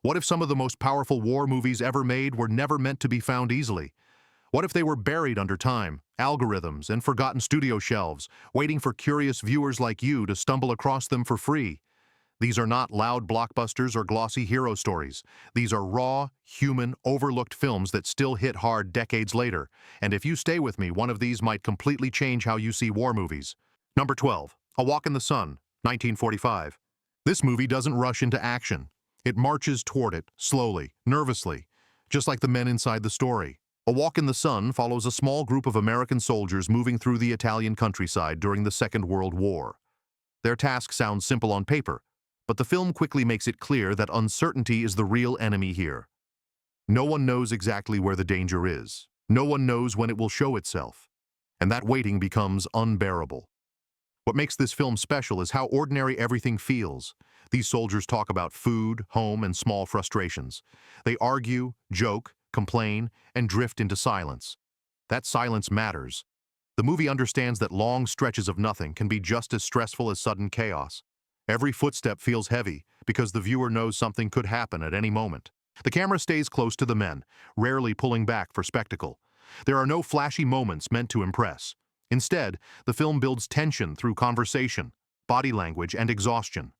What if some of the most powerful war movies ever made were never meant to be found easily? What if they were buried under time, algorithms, and forgotten studio shelves, waiting for curious viewers like you to stumble across them for free? These are not loud blockbusters or glossy hero stories. These are raw, human, overlooked films that still hit hard decades later. And if you stay with me, one of these might completely change how you see war movies. Number 12, A Walk in the Sun, 1945. This movie doesn't rush into action. It marches toward it, slowly, nervously, just like the men inside the story. A Walk in the Sun follows a small group of American soldiers moving through the Italian countryside during the Second World War. Their task sounds simple on paper, but the film quickly makes it clear that uncertainty is the real enemy here. No one knows exactly where the danger is. No one knows when it will show itself. And that waiting becomes unbearable. What makes this film special is how ordinary everything feels. These soldiers talk about food, home, and small frustrations. They argue, joke, complain, and drift into silence. That silence matters. The movie understands that long stretches of nothing can be just as stressful as sudden chaos. Every footstep feels heavy because the viewer knows something could happen at any moment. The camera stays close to the men, rarely pulling back for spectacle. There are no flashy moments meant to impress. Instead, the film builds tension through conversation, body language, and exhaustion.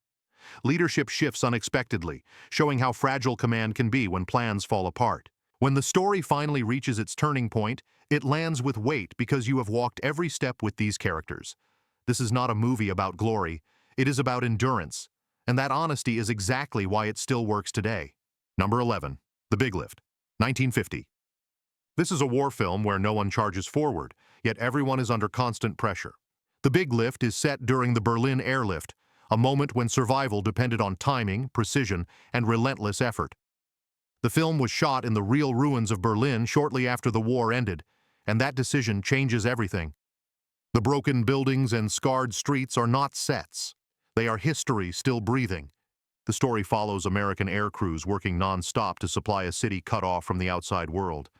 Leadership shifts unexpectedly, showing how fragile command can be when plans fall apart. When the story finally reaches its turning point, it lands with weight because you have walked every step with these characters. This is not a movie about glory. It is about endurance, and that honesty is exactly why it still works today. Number 11, The Big Lift, 1950. This is a war film where no one charges forward, yet everyone is under constant pressure. The Big Lift is set during the Berlin airlift, a moment when survival depended on timing, precision, and relentless effort. The film was shot in the real ruins of Berlin shortly after the war ended, and that decision changes everything. The broken buildings and scarred streets are not sets. They are history still breathing. The story follows American air crews working non-stop to supply a city cut off from the outside world.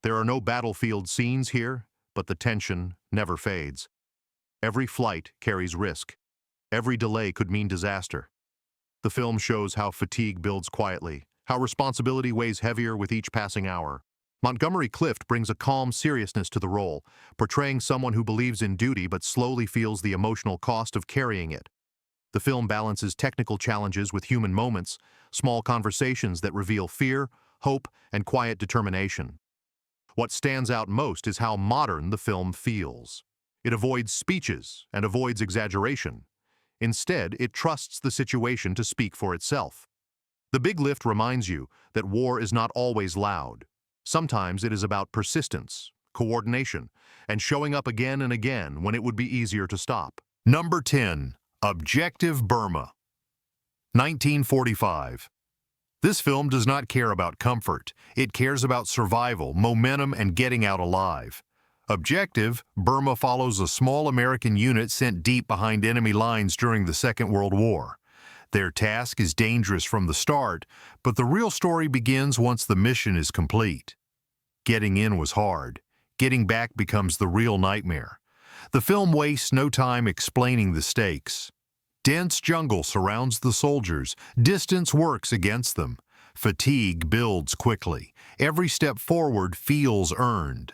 There are no battlefield scenes here, but the tension never fades. Every flight carries risk. Every delay could mean disaster. The film shows how fatigue builds quietly, how responsibility weighs heavier with each passing hour. Montgomery Clift brings a calm seriousness to the role, portraying someone who believes in duty but slowly feels the emotional cost of carrying it. The film balances technical challenges with human moments, small conversations that reveal fear, hope, and quiet determination. What stands out most is how modern the film feels. It avoids speeches and avoids exaggeration. Instead, it trusts the situation to speak for itself. The Big Lift reminds you that war is not always loud. Sometimes it is about persistence, coordination, and showing up again and again when it would be easier to stop. Number 10. Objective Burma, 1945. This film does not care about comfort. It cares about survival, momentum, and getting out alive. Objective Burma follows a small American unit sent deep behind enemy lines during the Second World War. Their task is dangerous from the start, but the real story begins once the mission is complete. Getting in was hard. Getting back becomes the real nightmare. The film wastes no time explaining the stakes. Dense jungle surrounds the soldiers. Distance works against them. Fatigue builds quickly. Every step forward feels earned.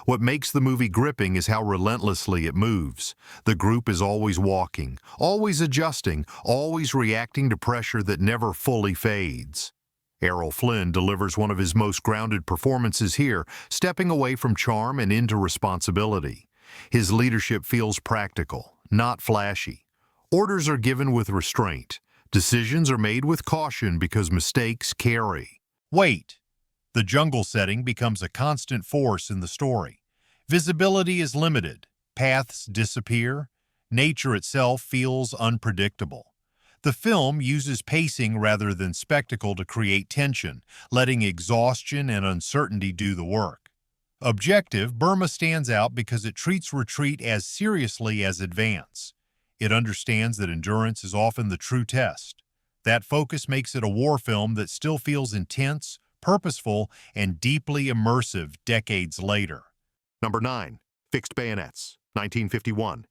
What makes the movie gripping is how relentlessly it moves. The group is always walking, always adjusting, always reacting to pressure that never fully fades. Errol Flynn delivers one of his most grounded performances here, stepping away from charm and into responsibility. His leadership feels practical, not flashy. Orders are given with restraint. Decisions are made with caution because mistakes carry. Wait. The jungle setting becomes a constant force in the story. Visibility is limited. Paths disappear. Nature itself feels unpredictable. The film uses pacing rather than spectacle to create tension, letting exhaustion and uncertainty do the work. Objective Burma stands out because it treats retreat as seriously as advance. It understands that endurance is often the true test. That focus makes it a war film that still feels intense, purposeful, and deeply immersive decades later. Number 9. Fixed Bayonets, 1951.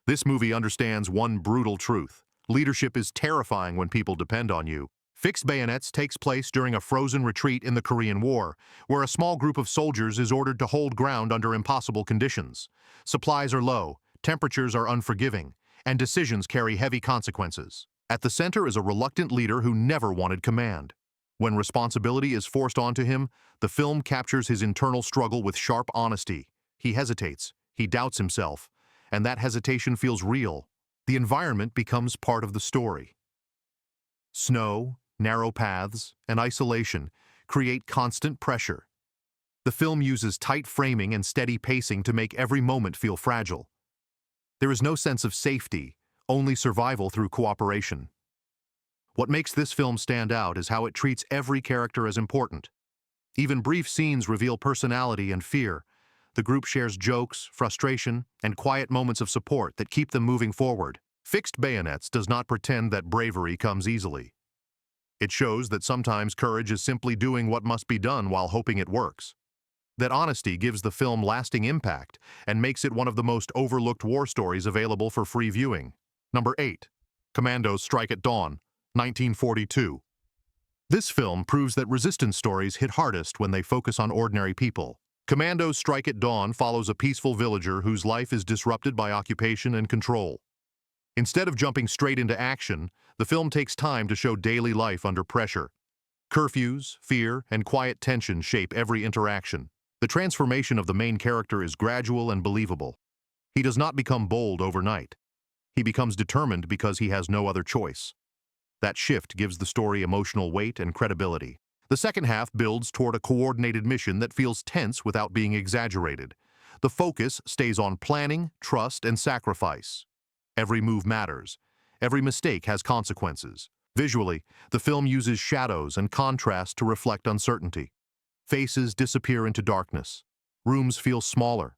This movie understands one brutal truth. Leadership is terrifying when people depend on you. Fixed Bayonets takes place during a frozen retreat in the Korean War, where a small group of soldiers is ordered to hold ground under impossible conditions. Supplies are low, temperatures are unforgiving, and decisions carry heavy consequences. At the center is a reluctant leader who never wanted command. When responsibility is forced onto him, the film captures his internal struggle with sharp honesty. He hesitates, he doubts himself, and that hesitation feels real. The environment becomes part of the story. Snow, narrow paths, and isolation create constant pressure. The film uses tight framing and steady pacing to make every moment feel fragile. There is no sense of safety, only survival through cooperation. What makes this film stand out is how it treats every character as important. Even brief scenes reveal personality and fear. The group shares jokes, frustration, and quiet moments of support that keep them moving forward. Fixed Bayonets does not pretend that bravery comes easily. It shows that sometimes courage is simply doing what must be done while hoping it works. That honesty gives the film lasting impact and makes it one of the most overlooked war stories available for free viewing. Number 8. Commandos Strike at Dawn, 1942. This film proves that resistance stories hit hardest when they focus on ordinary people. Commandos Strike at Dawn follows a peaceful villager whose life is disrupted by occupation and control. Instead of jumping straight into action, the film takes time to show daily life under pressure. Curfews, fear, and quiet tension shape every interaction. The transformation of the main character is gradual and believable. He does not become bold overnight. He becomes determined because he has no other choice. That shift gives the story emotional weight and credibility. The second half builds toward a coordinated mission that feels tense without being exaggerated. The focus stays on planning, trust, and sacrifice. Every move matters. Every mistake has consequences. Visually, the film uses shadows and contrast to reflect uncertainty. Faces disappear into darkness. Rooms feel smaller.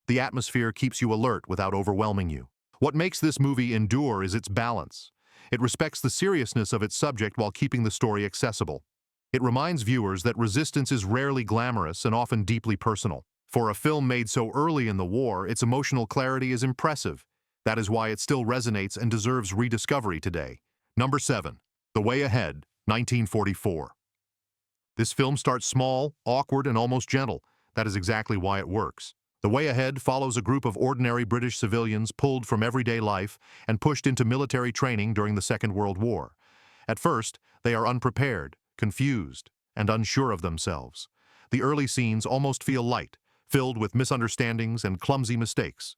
The atmosphere keeps you alert without overwhelming you. What makes this movie endure is its balance. It respects the seriousness of its subject while keeping the story accessible. It reminds viewers that resistance is rarely glamorous and often deeply personal. For a film made so early in the war, its emotional clarity is impressive. That is why it still resonates and deserves rediscovery today. Number 7. The Way Ahead, 1944. This film starts small, awkward, and almost gentle. That is exactly why it works. The Way Ahead follows a group of ordinary British civilians pulled from everyday life and pushed into military training during the Second World War. At first, they are unprepared, confused, and unsure of themselves. The early scenes almost feel light, filled with misunderstandings and clumsy mistakes.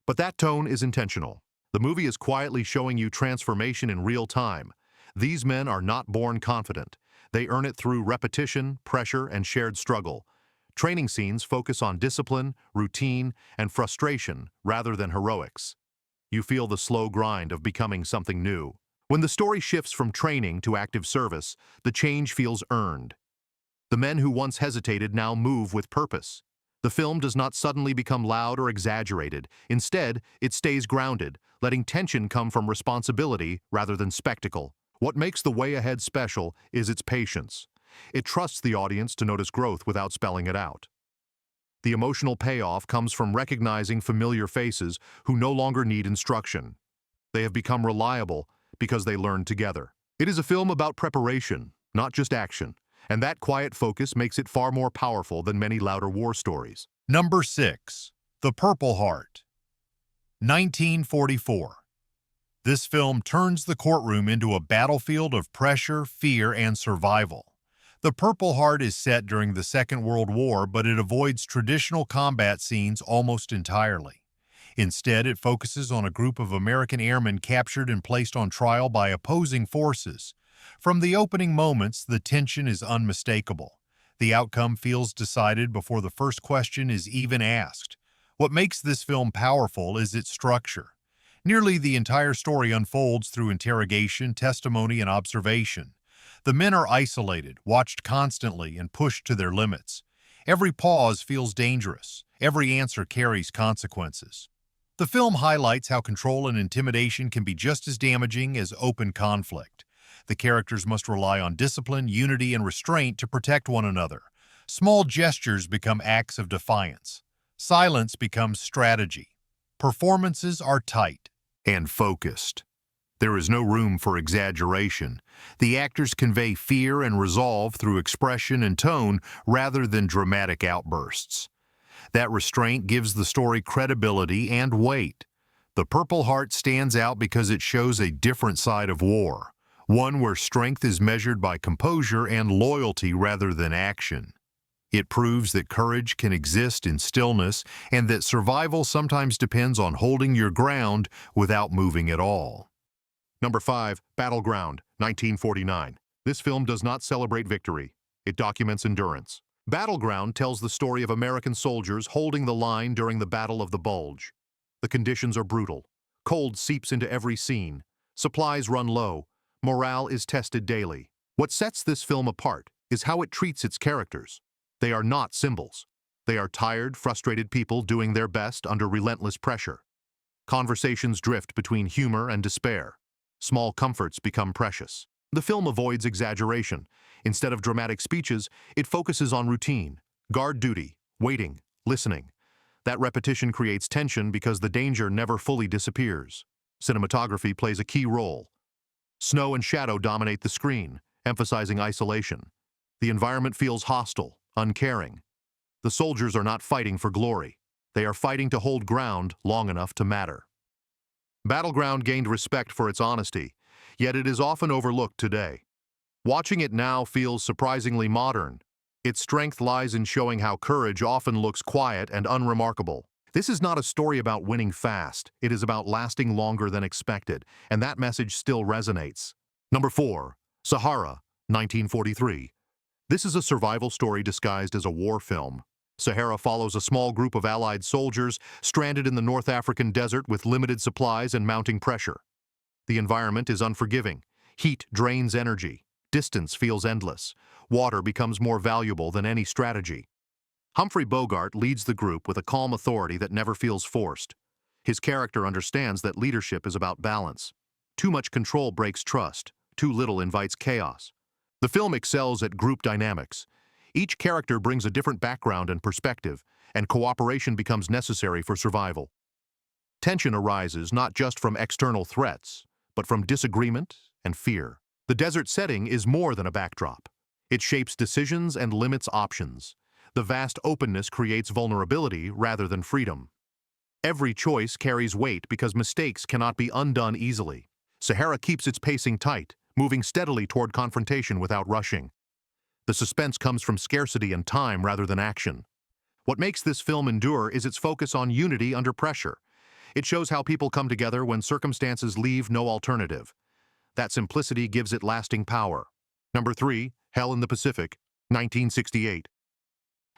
But that tone is intentional. The movie is quietly showing you transformation in real time. These men are not born confident. They earn it through repetition, pressure, and shared struggle. Training scenes focus on discipline, routine, and frustration rather than heroics. You feel the slow grind of becoming something new. When the story shifts from training to active service, the change feels earned. The men who once hesitated now move with purpose. The film does not suddenly become loud or exaggerated. Instead, it stays grounded, letting tension come from responsibility rather than spectacle. What makes The Way Ahead special is its patience. It trusts the audience to notice growth without spelling it out. The emotional payoff comes from recognizing familiar faces who no longer need instruction. They have become reliable because they learned together. It is a film about preparation, not just action, and that quiet focus makes it far more powerful than many louder war stories. Number 6. The Purple Heart, 1944. This film turns the courtroom into a battlefield of pressure, fear, and survival. The Purple Heart is set during the Second World War, but it avoids traditional combat scenes almost entirely. Instead, it focuses on a group of American airmen captured and placed on trial by opposing forces. From the opening moments, the tension is unmistakable. The outcome feels decided before the first question is even asked. What makes this film powerful is its structure. Nearly the entire story unfolds through interrogation, testimony, and observation. The men are isolated, watched constantly, and pushed to their limits. Every pause feels dangerous. Every answer carries consequences. The film highlights how control and intimidation can be just as damaging as open conflict. The characters must rely on discipline, unity, and restraint to protect one another. Small gestures become acts of defiance. Silence becomes strategy. Performances are tight And focused. There is no room for exaggeration. The actors convey fear and resolve through expression and tone rather than dramatic outbursts. That restraint gives the story credibility and weight. The Purple Heart stands out because it shows a different side of war, one where strength is measured by composure and loyalty rather than action. It proves that courage can exist in stillness and that survival sometimes depends on holding your ground without moving at all. Number 5, Battleground, 1949. This film does not celebrate victory. It documents endurance. Battleground tells the story of American soldiers holding the line during the Battle of the Bulge. The conditions are brutal. Cold seeps into every scene. Supplies run low. Morale is tested daily. What sets this film apart is how it treats its characters. They are not symbols. They are tired, frustrated people doing their best under relentless pressure. Conversations drift between humor and despair. Small comforts become precious. The film avoids exaggeration. Instead of dramatic speeches, it focuses on routine, guard duty, waiting, listening. That repetition creates tension because the danger never fully disappears. Cinematography plays a key role. Snow and shadow dominate the screen, emphasizing isolation. The environment feels hostile, uncaring. The soldiers are not fighting for glory. They are fighting to hold ground long enough to matter. Battleground gained respect for its honesty, yet it is often overlooked today. Watching it now feels surprisingly modern. Its strength lies in showing how courage often looks quiet and unremarkable. This is not a story about winning fast. It is about lasting longer than expected, and that message still resonates. Number 4, Sahara, 1943. This is a survival story disguised as a war film. Sahara follows a small group of Allied soldiers stranded in the North African desert with limited supplies and mounting pressure. The environment is unforgiving. Heat drains energy. Distance feels endless. Water becomes more valuable than any strategy. Humphrey Bogart leads the group with a calm authority that never feels forced. His character understands that leadership is about balance. Too much control breaks trust. Too little invites chaos. The film excels at group dynamics. Each character brings a different background and perspective, and cooperation becomes necessary for survival. Tension arises not just from external threats, but from disagreement and fear. The desert setting is more than a backdrop. It shapes decisions and limits options. The vast openness creates vulnerability rather than freedom. Every choice carries weight because mistakes cannot be undone easily. Sahara keeps its pacing tight, moving steadily toward confrontation without rushing. The suspense comes from scarcity and time rather than action. What makes this film endure is its focus on unity under pressure. It shows how people come together when circumstances leave no alternative. That simplicity gives it lasting power. Number 3, Hell in the Pacific, 1968.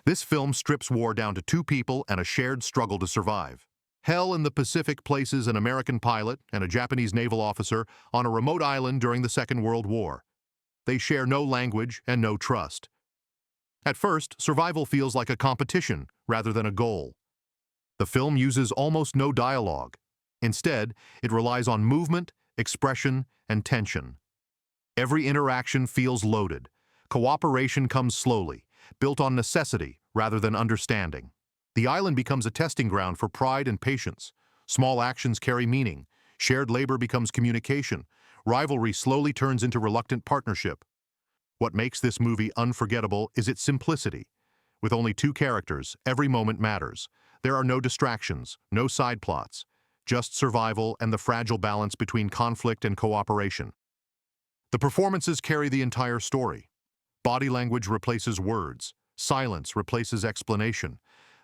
This film strips war down to two people and a shared struggle to survive. Hell in the Pacific places an American pilot and a Japanese naval officer on a remote island during the Second World War. They share no language and no trust. At first, survival feels like a competition rather than a goal. The film uses almost no dialogue. Instead, it relies on movement, expression, and tension. Every interaction feels loaded. Cooperation comes slowly, built on necessity rather than understanding. The island becomes a testing ground for pride and patience. Small actions carry meaning. Shared labor becomes communication. Rivalry slowly turns into reluctant partnership. What makes this movie unforgettable is its simplicity. With only two characters, every moment matters. There are no distractions, no side plots, just survival and the fragile balance between conflict and cooperation. The performances carry the entire story. Body language replaces words. Silence replaces explanation.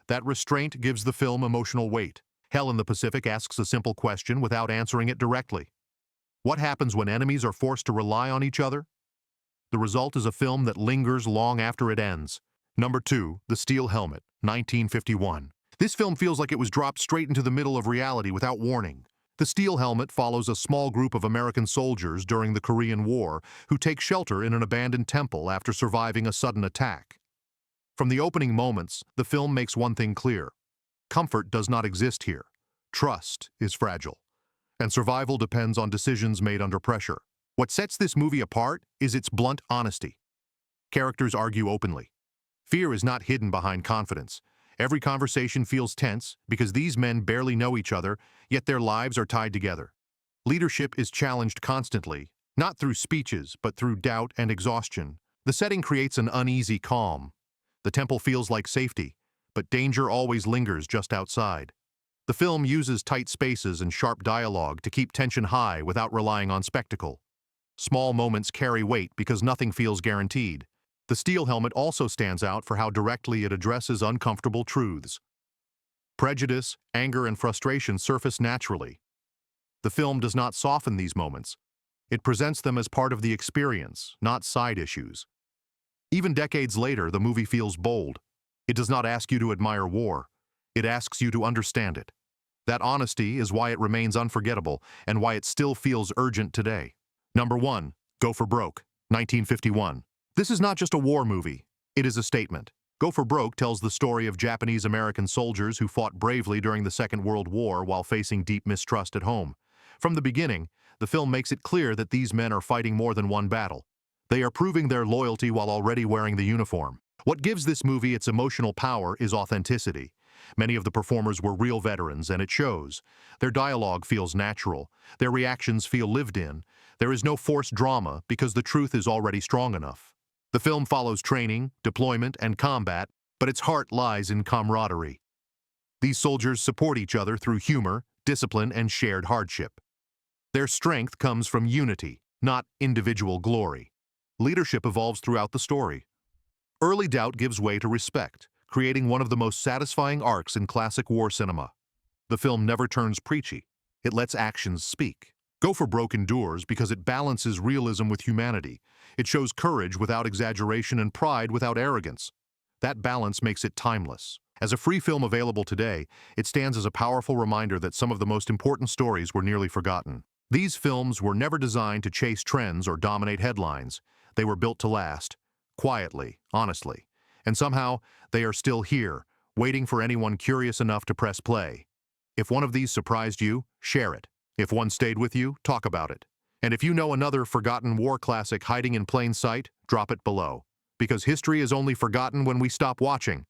That restraint gives the film emotional weight. Hell in the Pacific asks a simple question without answering it directly. What happens when enemies are forced to rely on each other? The result is a film that lingers long after it ends. Number 2, The Steel Helmet, 1951. This film feels like it was dropped straight into the middle of reality without warning. The Steel Helmet follows a small group of American soldiers during the Korean War who take shelter in an abandoned temple after surviving a sudden attack. From the opening moments, the film makes one thing clear. Comfort does not exist here. Trust is fragile. And survival depends on decisions made under pressure. What sets this movie apart is its blunt honesty. Characters argue openly. Fear is not hidden behind confidence. Every conversation feels tense because these men barely know each other, yet their lives are tied together. Leadership is challenged constantly, not through speeches, but through doubt and exhaustion. The setting creates an uneasy calm. The temple feels like safety, but danger always lingers just outside. The film uses tight spaces and sharp dialogue to keep tension high without relying on spectacle. Small moments carry weight because nothing feels guaranteed. The steel helmet also stands out for how directly it addresses uncomfortable truths. Prejudice, anger, and frustration surface naturally. The film does not soften these moments. It presents them as part of the experience, not side issues. Even decades later, the movie feels bold. It does not ask you to admire war. It asks you to understand it. That honesty is why it remains unforgettable and why it still feels urgent today. Number 1. Go for Broke, 1951. This is not just a war movie. It is a statement. Go for Broke tells the story of Japanese-American soldiers who fought bravely during the Second World War while facing deep mistrust at home. From the beginning, the film makes it clear that these men are fighting more than one battle. They are proving their loyalty while already wearing the uniform. What gives this movie its emotional power is authenticity. Many of the performers were real veterans, and it shows. Their dialogue feels natural. Their reactions feel lived in. There is no forced drama because the truth is already strong enough. The film follows training, deployment, and combat, but its heart lies in camaraderie. These soldiers support each other through humor, discipline, and shared hardship. Their strength comes from unity, not individual glory. Leadership evolves throughout the story. Early doubt gives way to respect, creating one of the most satisfying arcs in classic war cinema. The film never turns preachy. It lets actions speak. Go for Broke endures because it balances realism with humanity. It shows courage without exaggeration and pride without arrogance. That balance makes it timeless. As a free film available today, it stands as a powerful reminder that some of the most important stories were nearly forgotten. These films were never designed to chase trends or dominate headlines. They were built to last, quietly, honestly. And somehow, they are still here, waiting for anyone curious enough to press play. If one of these surprised you, share it. If one stayed with you, talk about it. And if you know another forgotten war classic hiding in plain sight, drop it below. Because history is only forgotten when we stop watching.